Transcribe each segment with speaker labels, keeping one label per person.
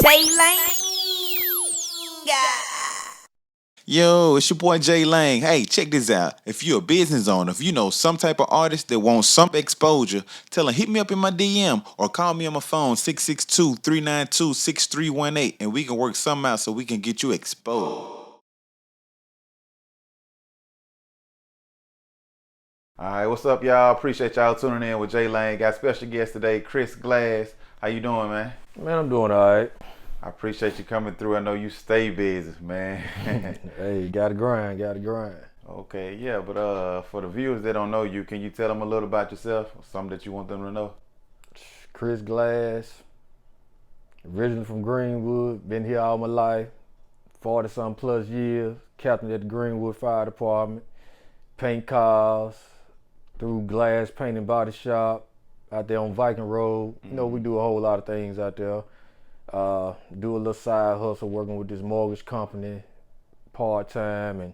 Speaker 1: Jay Lang.
Speaker 2: Yo, it's your boy Jay Lang. Hey, check this out. If you're a business owner, if you know some type of artist that wants some exposure, tell them hit me up in my DM or call me on my phone 662-392-6318 and we can work something out so we can get you exposed. All right, what's up, y'all? Appreciate y'all tuning in with Jay Lang. Got special guest today, Chris Glass. How you doing, man?
Speaker 3: Man, I'm doing all right.
Speaker 2: I appreciate you coming through. I know you stay busy, man.
Speaker 3: Hey, gotta grind.
Speaker 2: Okay, yeah, but for the viewers that don't know you, can you tell them a little about yourself, something that you want them to know?
Speaker 3: Chris Glass, originally from Greenwood, been here all my life, 40-something plus years, captain at the Greenwood Fire Department, paint cars, through glass paint and body shop, out there on Viking Road. You know, we do a whole lot of things out there. Do a little side hustle working with this mortgage company part-time and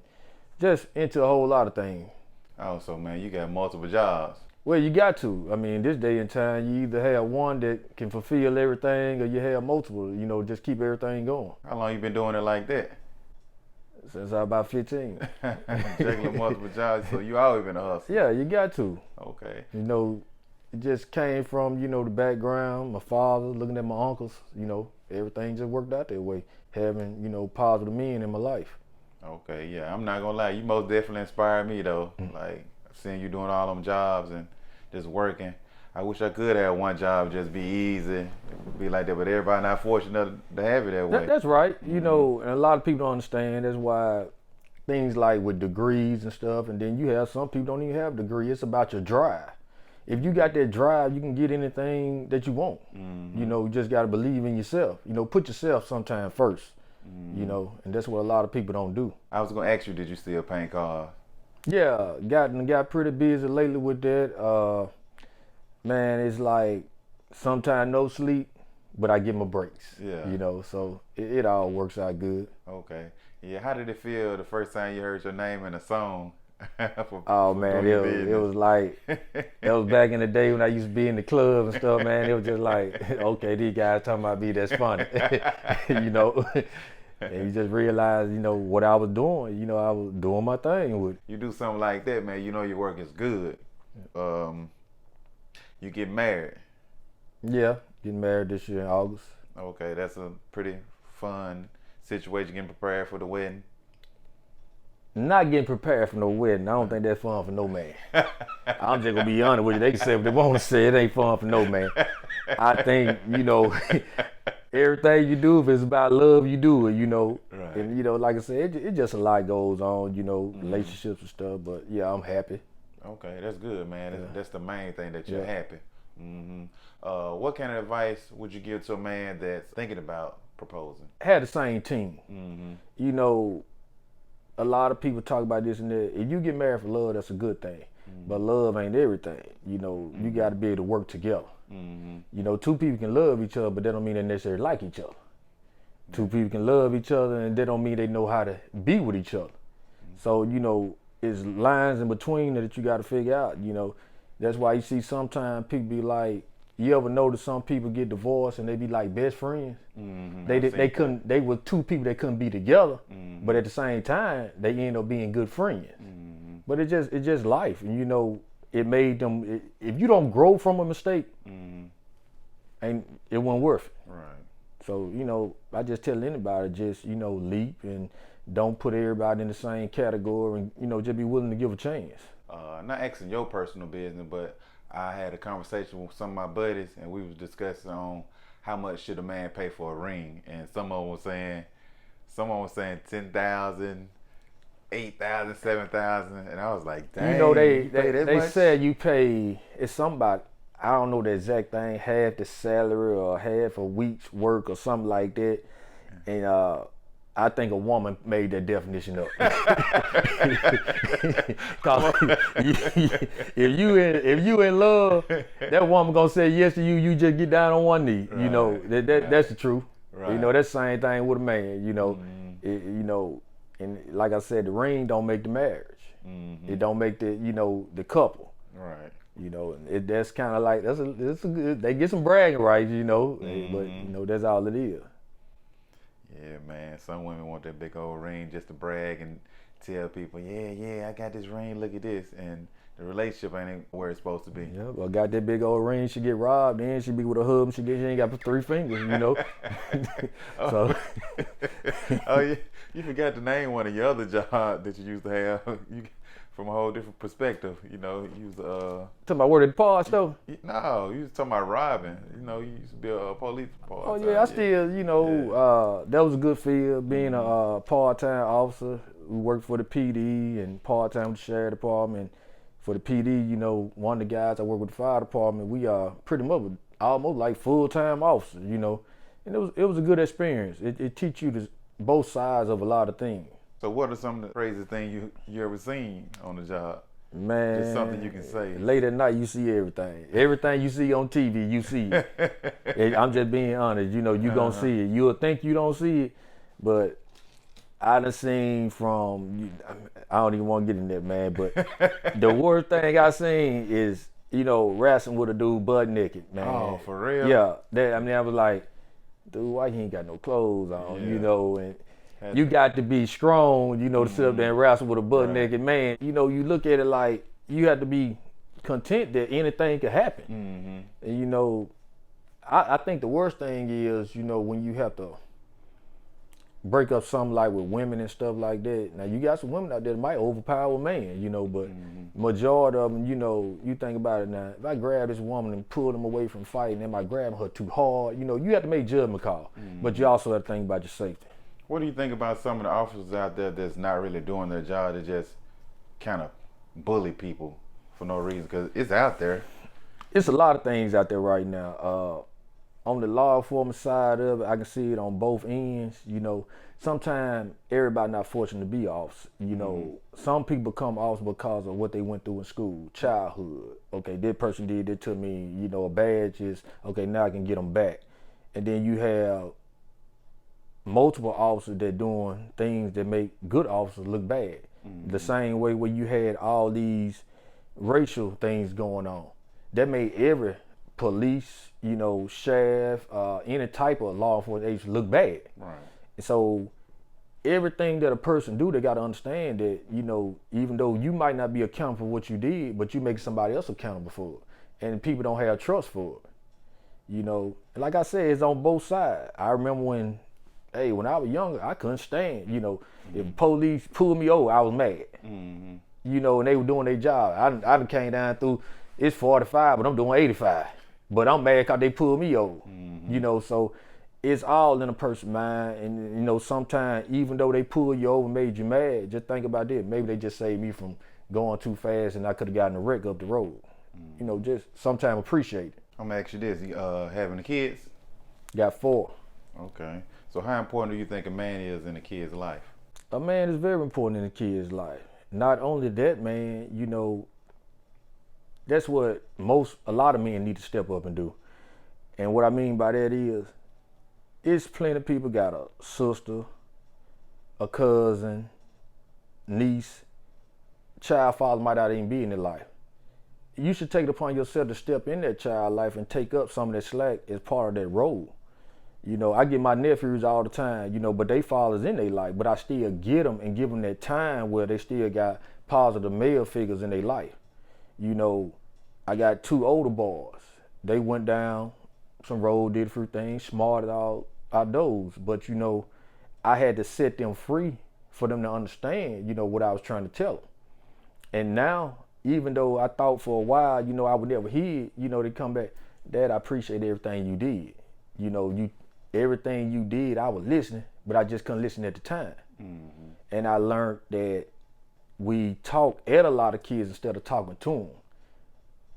Speaker 3: just into a whole lot of things.
Speaker 2: Oh, so man, you got multiple jobs.
Speaker 3: Well, you got to. I mean, this day and time, you either have one that can fulfill everything or you have multiple, just keep everything going.
Speaker 2: How long you been doing it like that?
Speaker 3: Since I was about 15.
Speaker 2: Juggling multiple jobs, so you always been a hustler.
Speaker 3: Yeah, you got to.
Speaker 2: Okay.
Speaker 3: It just came from, the background, my father, looking at my uncles, everything just worked out that way. Having, positive men in my life.
Speaker 2: Okay, yeah, I'm not gonna lie, you most definitely inspired me though. Like, seeing you doing all them jobs and just working. I wish I could have one job, just be easy, be like that, but everybody not fortunate to have it that way.
Speaker 3: That's right, and a lot of people don't understand. That's why things like with degrees and stuff, and then you have some people don't even have a degree. It's about your drive. If you got that drive, you can get anything that you want. You just got to believe in yourself. Put yourself sometime first. And that's what a lot of people don't do.
Speaker 2: I was gonna ask you, did you still paint cars?
Speaker 3: Yeah, got pretty busy lately with that. Man, it's like sometimes no sleep, but I get my breaks.
Speaker 2: Yeah.
Speaker 3: So it all works out good.
Speaker 2: Okay. Yeah. How did it feel the first time you heard your name in a song?
Speaker 3: Oh man, it was like that was back in the day when I used to be in the club and stuff, man. It was just like, okay, these guys talking about me, that's funny. And you just realize, what I was doing, I was doing my thing with.
Speaker 2: You do something like that, man, your work is good. You get married.
Speaker 3: Yeah, getting married this year in August.
Speaker 2: Okay, that's a pretty fun situation, getting prepared for the wedding.
Speaker 3: Not getting prepared for no wedding. I don't think that's fun for no man. I'm just gonna be honest with you. They can say what they want to say. It ain't fun for no man. I think, everything you do, if it's about love, you do it,
Speaker 2: Right.
Speaker 3: And, like I said, it just a lot goes on, relationships and stuff. But, yeah, I'm happy.
Speaker 2: Okay, that's good, man.
Speaker 3: Yeah.
Speaker 2: That's the main thing, that you're
Speaker 3: Yeah.
Speaker 2: happy. What kind of advice would you give to a man that's thinking about proposing?
Speaker 3: Had the same team. A lot of people talk about this and that. If you get married for love, that's a good thing. But love ain't everything. You got to be able to work together. Two people can love each other, but that don't mean they necessarily like each other. Two people can love each other, and that don't mean they know how to be with each other. So, it's lines in between that you got to figure out. That's why you see sometimes people be like, you ever notice some people get divorced and they be like best friends? They were two people that couldn't be together, but at the same time they end up being good friends. But it's just life, and it made them. If you don't grow from a mistake, and it wasn't worth it.
Speaker 2: Right.
Speaker 3: So I just tell anybody, just leap and don't put everybody in the same category, and just be willing to give a chance.
Speaker 2: Not asking your personal business, but I had a conversation with some of my buddies, and we was discussing on how much should a man pay for a ring, and someone was saying 10,000, 8,000, 7,000, and I was like, dang.
Speaker 3: They said you pay. It's something about, I don't know the exact thing, half the salary or half a week's work or something like that, and I think a woman made that definition up. Cause if you in love, that woman gonna say yes to you. You just get down on one knee.
Speaker 2: Right.
Speaker 3: That's the truth.
Speaker 2: Right.
Speaker 3: That's the same thing with a man. And like I said, the ring don't make the marriage. It don't make the couple.
Speaker 2: Right.
Speaker 3: That's kind of like that's a good. They get some bragging rights, but that's all it is.
Speaker 2: Yeah, man. Some women want that big old ring just to brag and tell people, yeah, I got this ring. Look at this, and the relationship ain't where it's supposed to be.
Speaker 3: Yeah, but got that big old ring, she get robbed, then she be with a husband, she ain't got but 3 fingers, you know. So
Speaker 2: Oh yeah, you forgot to name one of your other jobs that you used to have. You, from a whole different perspective, you know. You was
Speaker 3: talking about where the parts though?
Speaker 2: no, you was talking about robbing. You know, you used to be a police part.
Speaker 3: Oh yeah, I still, you know, that was a good field being a part-time officer who worked for the PD and part-time with the sheriff department. For the PD, you know, one of the guys I work with the fire department, we are pretty much almost like full-time officers, you know. And it was a good experience. It teach you both sides of a lot of things.
Speaker 2: So what are some of the craziest things you ever seen on the job?
Speaker 3: Man,
Speaker 2: Just something you can say.
Speaker 3: Late at night, you see everything. Everything you see on TV, you see it. I'm just being honest. You know, you gonna see it. You'll think you don't see it, but I done seen from. I don't even want to get in there, man. But the worst thing I seen is, you know, wrestling with a dude butt naked, man.
Speaker 2: Oh, for real?
Speaker 3: Yeah. I was like, dude, why he ain't got no clothes on?
Speaker 2: Yeah.
Speaker 3: You know, and you got to be strong, you know, to sit up there and wrestle with a butt naked man. You know, you look at it like you have to be content that anything could happen. And you know, I think the worst thing is, you know, when you have to break up something like with women and stuff like that. Now you got some women out there that might overpower a man, you know, but majority of them, you know, you think about it now, if I grab this woman and pull them away from fighting, am I grabbing her too hard? You know, you have to make judgment call, but you also have to think about your safety.
Speaker 2: What do you think about some of the officers out there that's not really doing their job, that just kind of bully people for no reason? Because it's out there.
Speaker 3: It's a lot of things out there right now. On the law enforcement side of it, I can see it on both ends. You know, sometimes everybody not fortunate to be officer. You know, some people become officer because of what they went through in school, childhood. Okay, that person did it to me. You know, a badge is, okay, now I can get them back. And then you have multiple officers that doing things that make good officers look bad. The same way where you had all these racial things going on. That made every police, you know, sheriff, any type of law enforcement agency look bad.
Speaker 2: Right.
Speaker 3: So everything that a person do, they got to understand that, you know, even though you might not be accountable for what you did, but you make somebody else accountable for it. And people don't have trust for it. You know, like I said, it's on both sides. I remember when I was younger, I couldn't stand, you know, if police pulled me over, I was mad. You know, and they were doing their job. I done came down through, it's 45, but I'm doing 85. But I'm mad because they pulled me over. You know, so it's all in a person's mind. And, you know, sometimes even though they pulled you over and made you mad, just think about this. Maybe they just saved me from going too fast and I could have gotten a wreck up the road. You know, just sometimes appreciate it.
Speaker 2: I'm gonna ask you this: you having the kids?
Speaker 3: Got 4.
Speaker 2: Okay. So how important do you think a man is in a kid's life?
Speaker 3: A man is very important in a kid's life. Not only that, man, you know, that's what a lot of men need to step up and do. And what I mean by that is, it's plenty of people got a sister, a cousin, niece, child father might not even be in their life. You should take it upon yourself to step in that child life and take up some of that slack as part of that role. You know, I get my nephews all the time, you know, but they fathers in their life, but I still get them and give them that time where they still got positive male figures in their life. You know, I got 2 older boys. They went down some road, did a few things, smarted outdoors, but you know, I had to set them free for them to understand, you know, what I was trying to tell them. And now, even though I thought for a while, you know, I would never hear, you know, they come back, Dad, I appreciate everything you did. You know, everything you did, I was listening, but I just couldn't listen at the time. And I learned that we talk at a lot of kids instead of talking to them.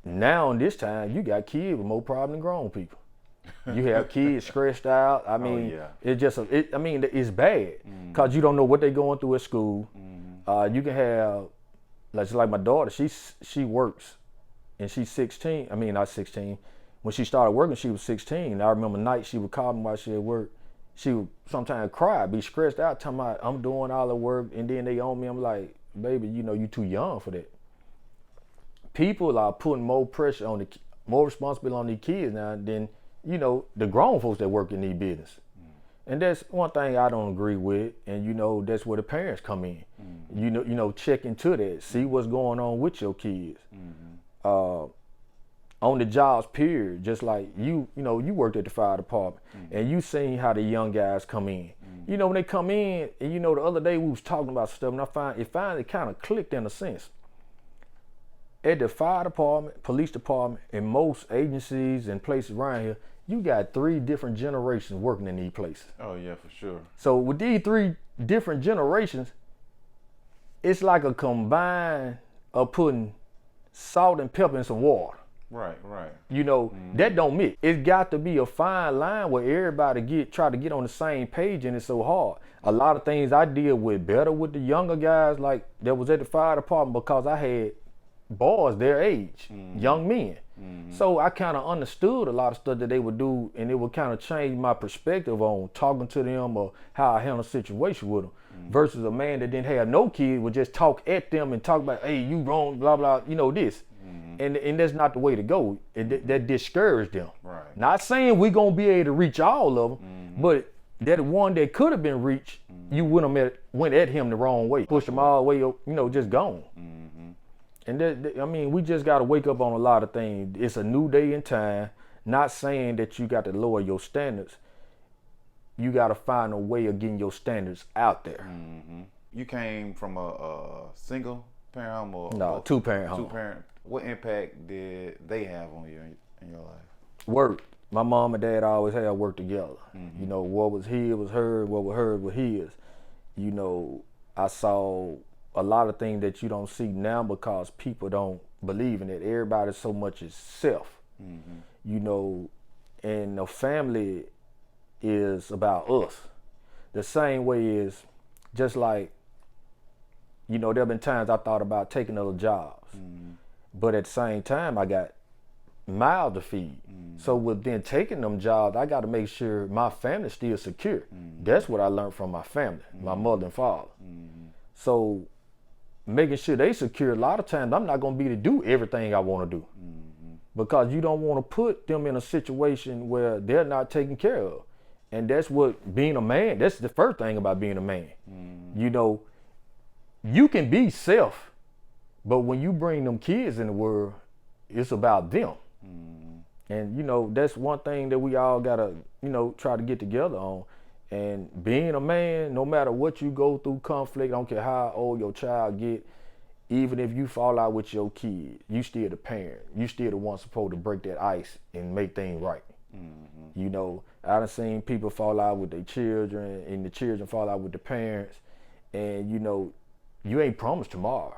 Speaker 3: Now, in this time, you got kids with more problems than grown people. You have kids stressed out. I mean, it's just, it's bad because you don't know what they're going through at school. You can have, like my daughter, she works and she's 16. I mean, not 16. When she started working, she was 16. I remember nights she would call me while she at work. She would sometimes cry, be stressed out, talking about I'm doing all the work, and then they own me. I'm like, baby, you know, you too young for that. People are putting more pressure on more responsibility on these kids now than, you know, the grown folks that work in these business. And that's one thing I don't agree with. And you know, that's where the parents come in. You know, check into that, see what's going on with your kids. On the jobs period, just like you know, you worked at the fire department and you seen how the young guys come in. You know, when they come in, and you know, the other day we was talking about stuff, and it finally kind of clicked in a sense. At the fire department, police department, and most agencies and places around here, you got 3 different generations working in these places.
Speaker 2: Oh yeah, for sure.
Speaker 3: So with these 3 different generations, it's like a combine of putting salt and pepper in some water.
Speaker 2: Right.
Speaker 3: You know, that don't mix. It's got to be a fine line where everybody try to get on the same page, and it's so hard. A lot of things I deal with better with the younger guys like that was at the fire department because I had boys their age, young men. So I kind of understood a lot of stuff that they would do, and it would kind of change my perspective on talking to them or how I handle a situation with them. Versus a man that didn't have no kids would just talk at them and talk about, hey, you wrong, blah, blah, you know, this. And that's not the way to go. That discouraged them.
Speaker 2: Right.
Speaker 3: Not saying we're going to be able to reach all of them, but that one that could have been reached, you went at him the wrong way. Pushed him all the way, you know, just gone. And I mean, we just got to wake up on a lot of things. It's a new day and time. Not saying that you got to lower your standards. You got to find a way of getting your standards out there.
Speaker 2: You came from a single parent home or
Speaker 3: no, 2-parent home.
Speaker 2: 2-parent. What impact did they have on you in your life?
Speaker 3: Work. My mom and dad always had work together. You know, what was his was hers, what was hers was his. You know, I saw a lot of things that you don't see now because people don't believe in it. Everybody so much is self. You know, and the family is about us. The same way is just like, you know, there have been times I thought about taking other jobs. But at the same time, I got mouths to feed. So with then taking them jobs, I got to make sure my family's still secure. That's what I learned from my family, my mother and father. So making sure they secure, a lot of times I'm not going to be to do everything I want to do. Because you don't want to put them in a situation where they're not taken care of. And that's what being a man, that's the first thing about being a man. You know, you can be self, but when you bring them kids in the world, it's about them. And, you know, that's one thing that we all got to, you know, try to get together on. And being a man, no matter what you go through, conflict, I don't care how old your child get, even if you fall out with your kid, you still the parent. You still the one supposed to break that ice and make things right. You know, I done seen people fall out with their children and the children fall out with the parents. And, you know, you ain't promised tomorrow,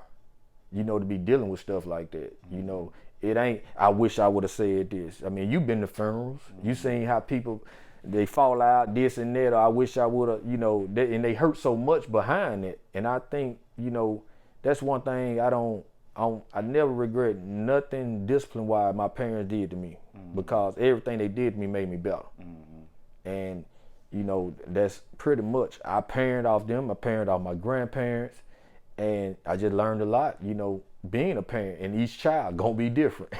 Speaker 3: you know, to be dealing with stuff like that. You know, it ain't, I wish I would have said this. I mean, you been to funerals. You seen how people, they fall out, this and that, or I wish I would have, you know, and they hurt so much behind it. And I think, you know, that's one thing I never regret nothing discipline-wise my parents did to me, because everything they did to me made me better. And, you know, that's pretty much, I parent off them, I parent off my grandparents, and I just learned a lot, you know, being a parent, and each child gonna be different.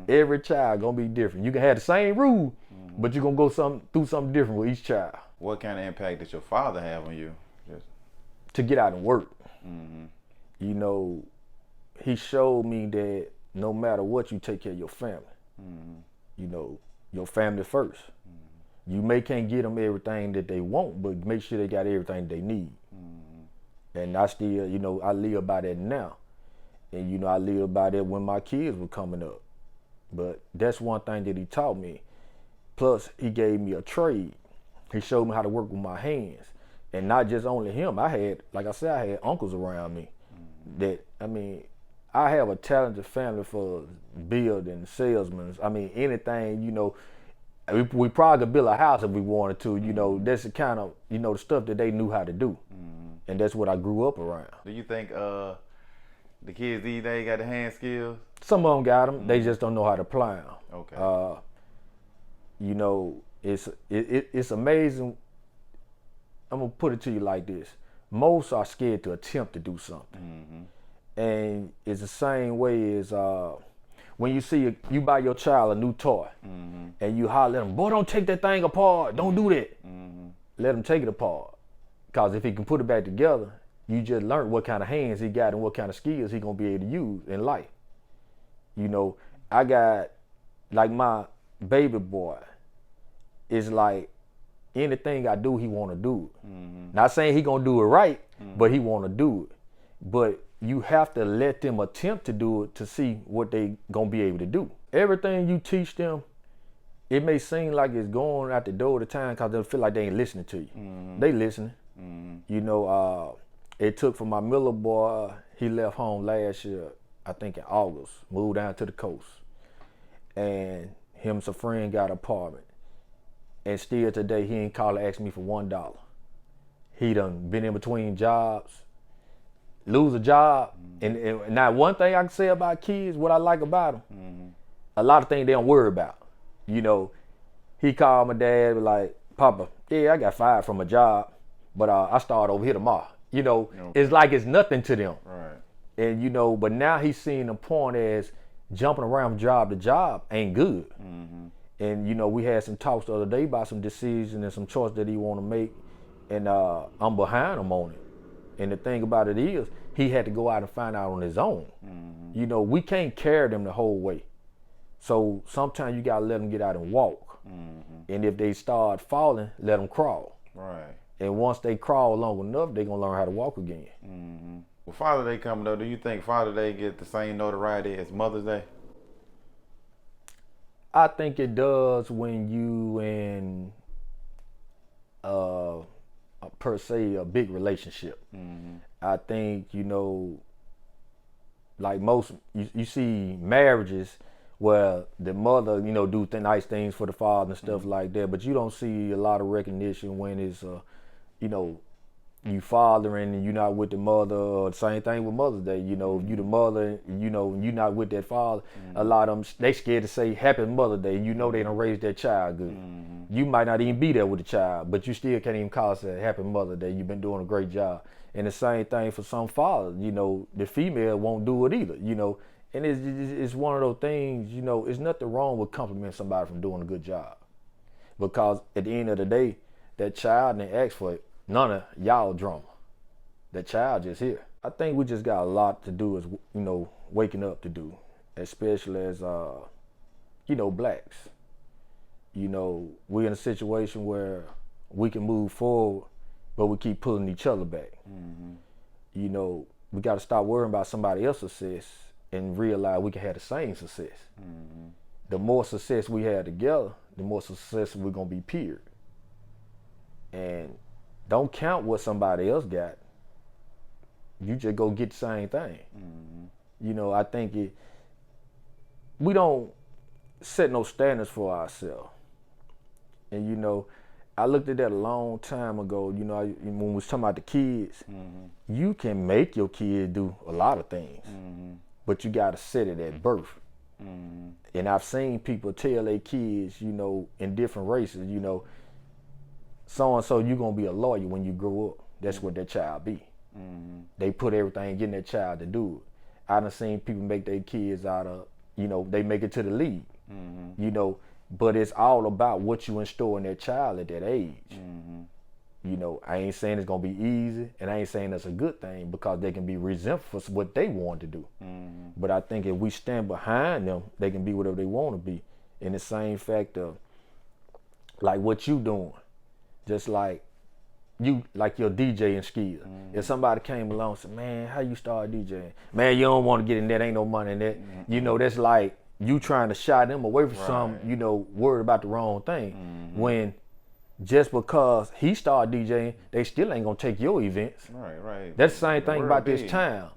Speaker 3: Every child gonna be different. You can have the same rule, but you're gonna go through something different with each child.
Speaker 2: What kind of impact did your father have on you?
Speaker 3: To get out and work. You know, he showed me that no matter what, you take care of your family. You know, your family first. You can't get them everything that they want, but make sure they got everything they need. And I still, you know, I live by that now. And, you know, I live by that when my kids were coming up. But that's one thing that he taught me. Plus, he gave me a trade. He showed me how to work with my hands. And not just only him, I had, like I said, I had uncles around me. That, I mean, I have a talented family for building, salesmen. I mean, anything, you know, we probably could build a house if we wanted to, you know. That's the kind of, you know, the stuff that they knew how to do. And that's what I grew up around.
Speaker 2: Do you think the kids these days got the hand skills?
Speaker 3: Some of them got them. They just don't know how to apply them.
Speaker 2: Okay.
Speaker 3: You know, it's amazing. I'm going to put it to you like this. Most are scared to attempt to do something. And it's the same way as when you see you buy your child a new toy and you holler at them, boy, don't take that thing apart. Don't do that. let him take it apart. Because if he can put it back together, you just learn what kind of hands he got and what kind of skills he gonna be able to use in life. You know, I got, like my baby boy, is like anything I do, he wanna do it. Not saying he gonna do it right, but he wanna do it. But you have to let them attempt to do it to see what they gonna be able to do. Everything you teach them, it may seem like it's going out the door at the time because they feel like they ain't listening to you. They listening. You know, it took for my Miller boy, he left home last year, I think in August, moved down to the coast. And him and some friend got an apartment. And still today, he ain't called and asked me for $1. He done been in between jobs, lose a job. And now one thing I can say about kids, what I like about them, a lot of things they don't worry about. You know, he called my dad, like, Papa, yeah, I got fired from a job, but I start over here tomorrow. You know, it's like it's nothing to them.
Speaker 2: Right.
Speaker 3: And, you know, but now he's seeing the point as jumping around from job to job ain't good. And, you know, we had some talks the other day about some decisions and some choices that he want to make. And I'm behind him on it. And the thing about it is, he had to go out and find out on his own. You know, we can't carry them the whole way. So sometimes you got to let them get out and walk. And if they start falling, let them crawl.
Speaker 2: Right.
Speaker 3: And once they crawl long enough, they're going to learn how to walk again.
Speaker 2: Well, Father's Day coming up, do you think Father's Day get the same notoriety as Mother's Day?
Speaker 3: I think it does when you in, per se, a big relationship. I think, you know, like most, you see marriages where the mother, you know, do nice things for the father and stuff like that, but you don't see a lot of recognition when it's, you know, you fathering and you're not with the mother, or the same thing with Mother's Day. You know, you the mother, you know, you're not with that father. A lot of them, they scared to say Happy Mother's Day. You know they don't raise their child good. You might not even be there with the child, but you still can't even call it a Happy Mother's Day. You've been doing a great job. And the same thing for some fathers. You know, the female won't do it either, you know. And it's one of those things, you know, it's nothing wrong with complimenting somebody from doing a good job. Because at the end of the day, that child didn't ask for it. None of y'all drama. That child just here. I think we just got a lot to do as, you know, waking up to do, especially as, you know, blacks. You know, we're in a situation where we can move forward, but we keep pulling each other back. You know, we got to stop worrying about somebody else's success and realize we can have the same success. The more success we have together, the more success we're going to be, period. And don't count what somebody else got. You just go get the same thing. You know, I think we don't set no standards for ourselves. And, you know, I looked at that a long time ago, you know, when we was talking about the kids, you can make your kid do a lot of things, but you got to set it at birth. And I've seen people tell their kids, you know, in different races, you know, so-and-so, you're going to be a lawyer when you grow up. That's what that child be. They put everything in that child to do it. I done seen people make their kids out of, you know, they make it to the league, you know, but it's all about what you instill in that child at that age. You know, I ain't saying it's going to be easy, and I ain't saying that's a good thing, because they can be resentful for what they want to do. But I think if we stand behind them, they can be whatever they want to be. In the same fact of, like what you doing, just like you, like your DJing skills. If somebody came along and said, man, how you start DJing? Man, you don't want to get in that, ain't no money in that. You know, that's like you trying to shy them away from some, you know, worried about the wrong thing. When just because he started DJing, they still ain't gonna take your events.
Speaker 2: Right.
Speaker 3: That's the same thing about this town.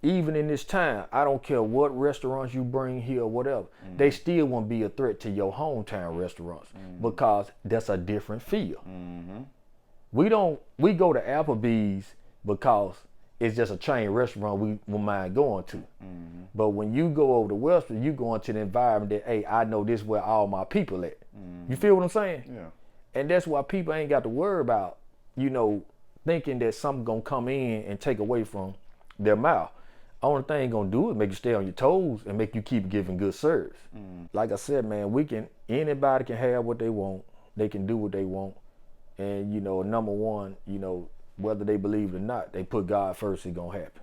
Speaker 3: Even in this town, I don't care what restaurants you bring here or whatever, they still won't be a threat to your hometown restaurants, because that's a different feel. We go to Applebee's because it's just a chain restaurant we mind going to. But when you go over to Western, you go into the environment that, hey, I know this is where all my people at. You feel what I'm saying?
Speaker 2: Yeah.
Speaker 3: And that's why people ain't got to worry about, you know, thinking that something gonna come in and take away from their mouth. Only thing gonna do is make you stay on your toes and make you keep giving good service. Like I said, man, anybody can have what they want. They can do what they want. And, you know, number one, you know, whether they believe it or not, they put God first, it's gonna happen.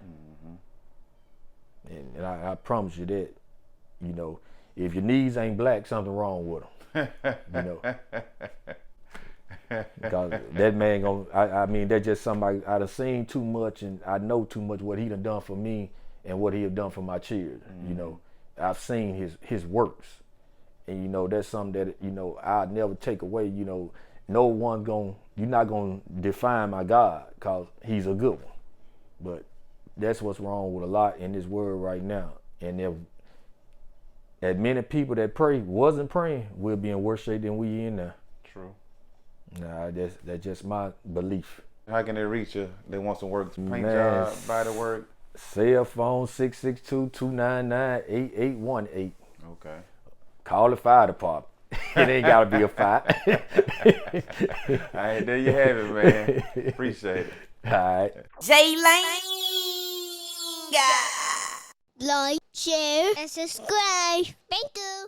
Speaker 3: And I promise you that, you know, if your knees ain't black, something wrong with them. You know, because that man I mean, that's just somebody I done seen too much, and I know too much what he done for me and what he have done for my children. You know, I've seen his works, and you know that's something that, you know, I'll never take away. You know, you're not gonna define my God, cause he's a good one. But that's what's wrong with a lot in this world right now. And if as many people that pray wasn't praying, we'll be in worse shape than we in now.
Speaker 2: True.
Speaker 3: Nah, that's just my belief.
Speaker 2: How can they reach you? They want some work, paint job, body work.
Speaker 3: Cell phone 662-299-8818.
Speaker 2: Okay.
Speaker 3: Call the fire department. It ain't gotta be a fire.
Speaker 2: All right, there you have it, man. Appreciate it.
Speaker 3: All right.
Speaker 1: J-Lane. Like, share, and subscribe. Thank you.